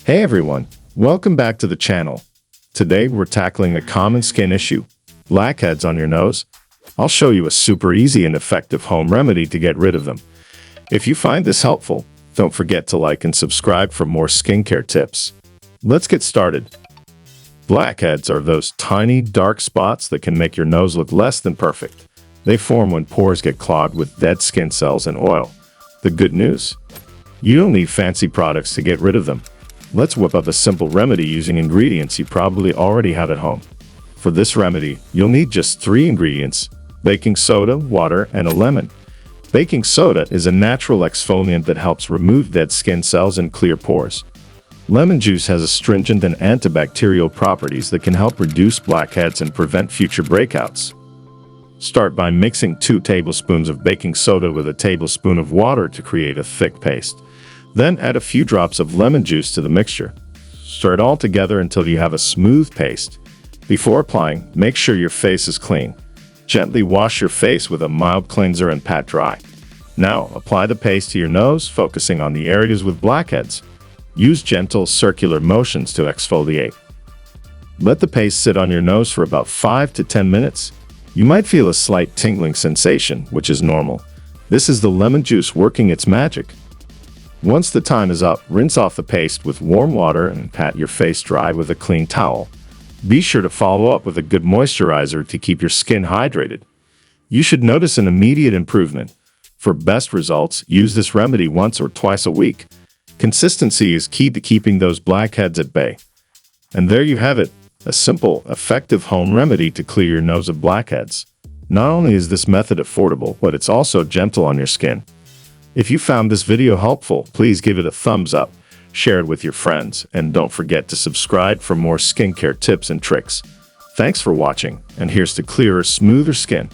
Hey everyone, welcome back to the channel. Today we're tackling a common skin issue, blackheads on your nose. I'll show you a super easy and effective home remedy to get rid of them. If you find this helpful, don't forget to like and subscribe for more skincare tips. Let's get started. Blackheads are those tiny, dark spots that can make your nose look less than perfect. They form when pores get clogged with dead skin cells and oil. The good news? You don't need fancy products to get rid of them. Let's whip up a simple remedy using ingredients you probably already have at home. For this remedy, you'll need just 3 ingredients: baking soda, water, and a lemon. Baking soda is a natural exfoliant that helps remove dead skin cells and clear pores. Lemon juice has astringent and antibacterial properties that can help reduce blackheads and prevent future breakouts. Start by mixing 2 tablespoons of baking soda with a tablespoon of water to create a thick paste. Then add a few drops of lemon juice to the mixture. Stir it all together until you have a smooth paste. Before applying, make sure your face is clean. Gently wash your face with a mild cleanser and pat dry. Now, apply the paste to your nose, focusing on the areas with blackheads. Use gentle circular motions to exfoliate. Let the paste sit on your nose for about 5 to 10 minutes. You might feel a slight tingling sensation, which is normal. This is the lemon juice working its magic. Once the time is up, rinse off the paste with warm water and pat your face dry with a clean towel. Be sure to follow up with a good moisturizer to keep your skin hydrated. You should notice an immediate improvement. For best results, use this remedy once or twice a week. Consistency is key to keeping those blackheads at bay. And there you have it, a simple, effective home remedy to clear your nose of blackheads. Not only is this method affordable, but it's also gentle on your skin. If you found this video helpful, please give it a thumbs up, share it with your friends, and don't forget to subscribe for more skincare tips and tricks. Thanks for watching, and here's to clearer, smoother skin.